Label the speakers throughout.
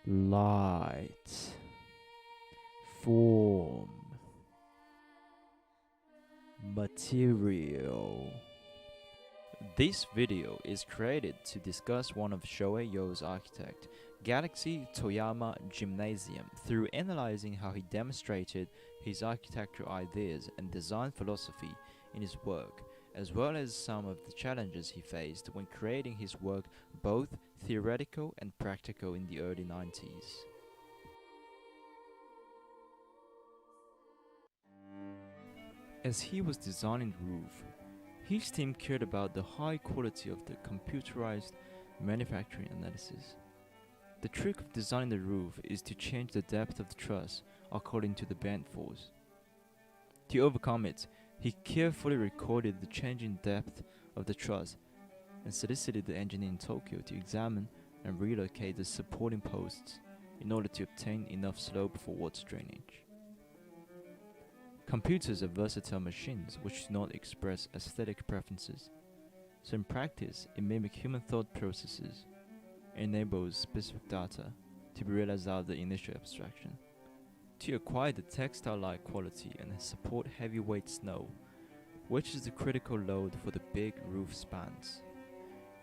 Speaker 1: light, form, material. This video is created to discuss one of Shoei Yo's architect, Galaxy Toyama Gymnasium, through analyzing how he demonstrated his architectural ideas and design philosophy in his work, as well as some of the challenges he faced when creating his work, both theoretical and practical, in the early 90s. As he was designing the roof, his team cared about the high quality of the computerized manufacturing analysis. The trick of designing the roof is to change the depth of the truss according to the bend force. To overcome it, he carefully recorded the changing depth of the truss and solicited the engineer in Tokyo to examine and relocate the supporting posts in order to obtain enough slope for water drainage. Computers are versatile machines which do not express aesthetic preferences, so in practice it mimics human thought processes and enables specific data to be realized out of the initial abstraction. To acquire the textile-like quality and support heavyweight snow, which is the critical load for the big roof spans,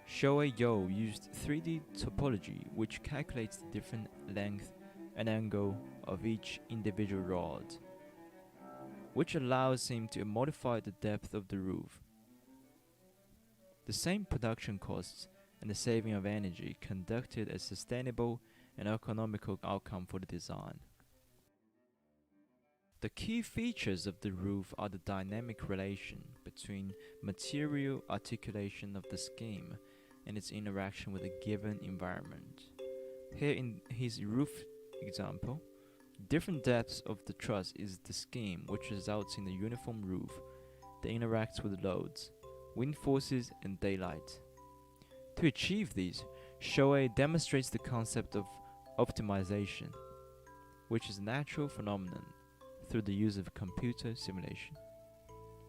Speaker 1: Shoei Yo used 3D topology which calculates the different length and angle of each individual rod, which allows him to modify the depth of the roof. The same production costs and the saving of energy conducted a sustainable and economical outcome for the design. The key features of the roof are the dynamic relation between material articulation of the scheme and its interaction with a given environment. Here in his roof example, different depths of the truss is the scheme which results in a uniform roof that interacts with loads, wind forces and daylight. To achieve these, Shoei demonstrates the concept of optimization, which is a natural phenomenon through the use of computer simulation.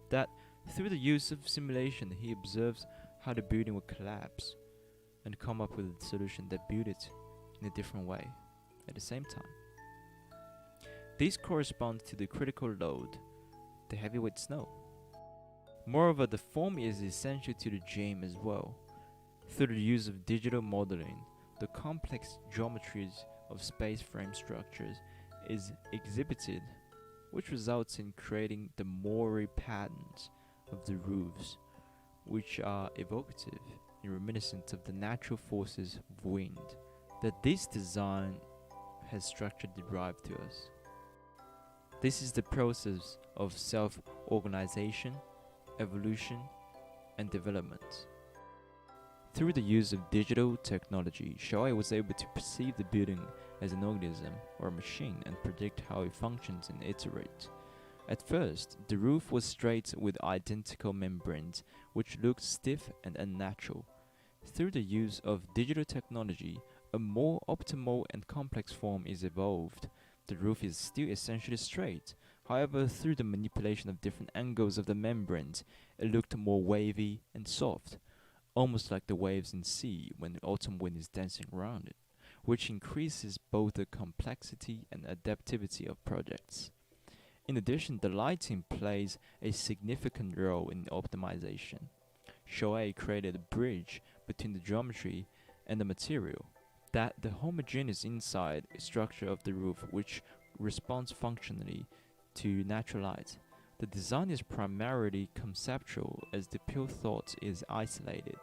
Speaker 1: That through the use of simulation he observes how the building will collapse and come up with a solution that build it in a different way at the same time. These correspond to the critical load, the heavyweight snow. Moreover, the form is essential to the gym as well. Through the use of digital modeling, the complex geometries of space frame structures is exhibited, which results in creating the moire patterns of the roofs, which are evocative and reminiscent of the natural forces of wind that this design has structure derived to us. This is the process of self-organization, evolution, and development. Through the use of digital technology, Shoei was able to perceive the building as an organism or a machine and predict how it functions and iterate. At first, the roof was straight with identical membranes, which looked stiff and unnatural. Through the use of digital technology, a more optimal and complex form is evolved. The roof is still essentially straight. However, through the manipulation of different angles of the membranes, it looked more wavy and soft, almost like the waves in sea when the autumn wind is dancing around it, which increases both the complexity and adaptivity of projects. In addition, the lighting plays a significant role in optimization. Shoei created a bridge between the geometry and the material, that the homogeneous inside structure of the roof which responds functionally to natural light. The design is primarily conceptual as the pure thought is isolated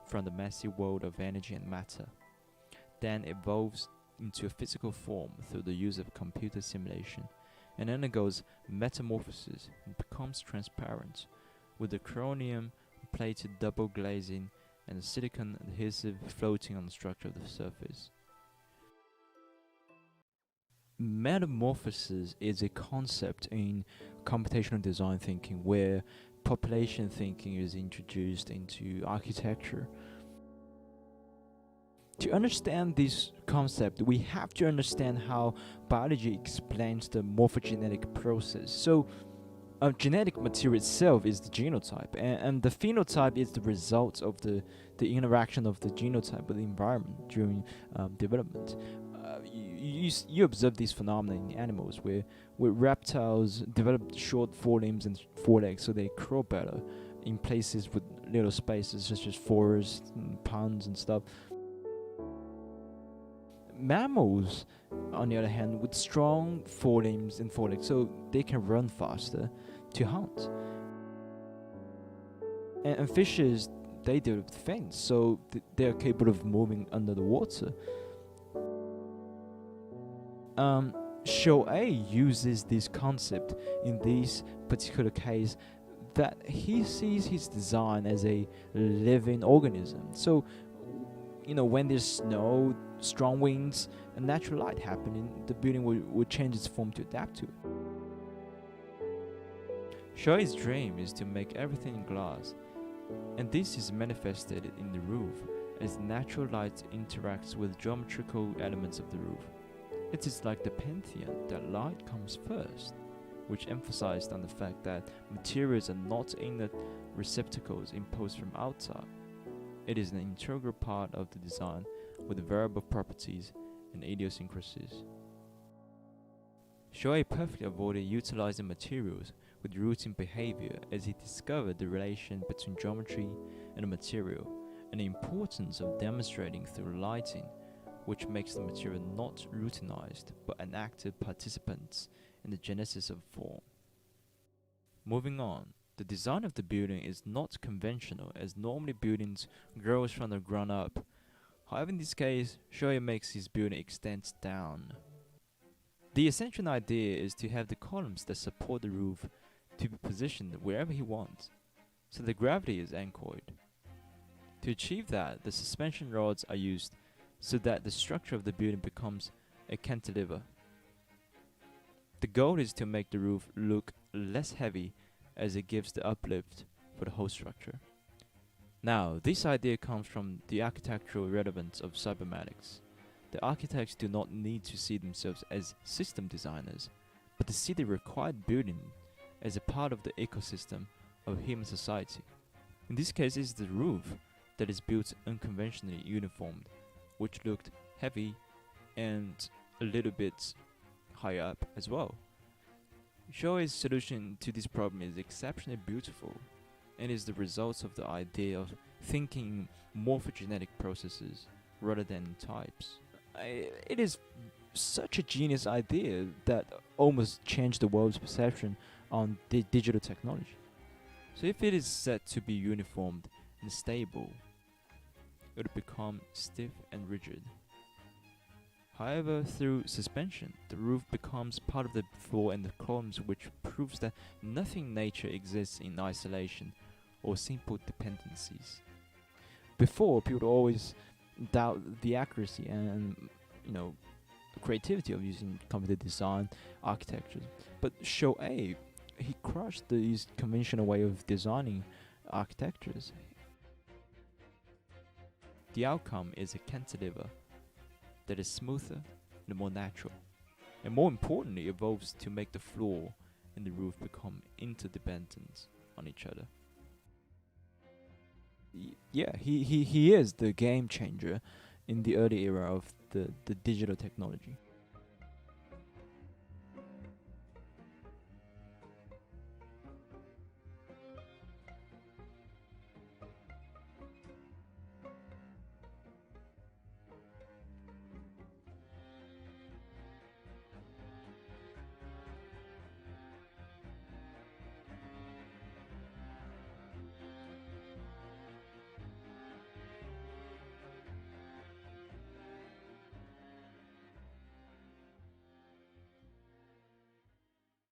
Speaker 1: from the messy world of energy and matter, then evolves into a physical form through the use of computer simulation and undergoes metamorphosis and becomes transparent, with the chromium plated double glazing and the silicon adhesive floating on the structure of the surface. Metamorphosis is a concept in computational design thinking where population thinking is introduced into architecture. To understand this concept, we have to understand how biology explains the morphogenetic process. So, genetic material itself is the genotype, and the phenotype is the result of the interaction of the genotype with the environment during development. you observe these phenomena in animals where reptiles develop short forelimbs and forelegs so they crawl better in places with little spaces such as forests and ponds and stuff. Mammals, on the other hand, with strong forelimbs and forelegs, so they can run faster to hunt. And fishes, they develop fins, so they are capable of moving under the water. Shoei uses this concept in this particular case that he sees his design as a living organism. So, when there's snow, strong winds, and natural light happening, the building will change its form to adapt to it. Shoei's dream is to make everything in glass, and this is manifested in the roof as natural light interacts with geometrical elements of the roof. It is like the pantheon that light comes first, which emphasized on the fact that materials are not inert receptacles imposed from outside. It is an integral part of the design with variable properties and idiosyncrasies. Shoei perfectly avoided utilizing materials with rooting behavior as he discovered the relation between geometry and the material and the importance of demonstrating through lighting, which makes the material not routinized but an active participant in the genesis of form. Moving on, the design of the building is not conventional as normally buildings grows from the ground up. However, in this case, Shoei makes his building extend down. The essential idea is to have the columns that support the roof to be positioned wherever he wants, so the gravity is anchored. To achieve that, the suspension rods are used so that the structure of the building becomes a cantilever. The goal is to make the roof look less heavy as it gives the uplift for the whole structure. Now, this idea comes from the architectural relevance of cybernetics. The architects do not need to see themselves as system designers, but to see the required building as a part of the ecosystem of human society. In this case, it's the roof that is built unconventionally uniformed, which looked heavy and a little bit high up as well. Shoei's solution to this problem is exceptionally beautiful and is the result of the idea of thinking morphogenetic processes rather than types. It is such a genius idea that almost changed the world's perception on digital technology. So if it is set to be uniformed and stable, it will become stiff and rigid. However, through suspension, the roof becomes part of the floor and the columns, which proves that nothing in nature exists in isolation or simple dependencies. Before, people would always doubt the accuracy and, the creativity of using computer design architectures. But Shoei, he crushed these conventional way of designing architectures. The outcome is a cantilever that is smoother and more natural, and more importantly, evolves to make the floor and the roof become interdependent on each other. He is the game changer in the early era of the digital technology.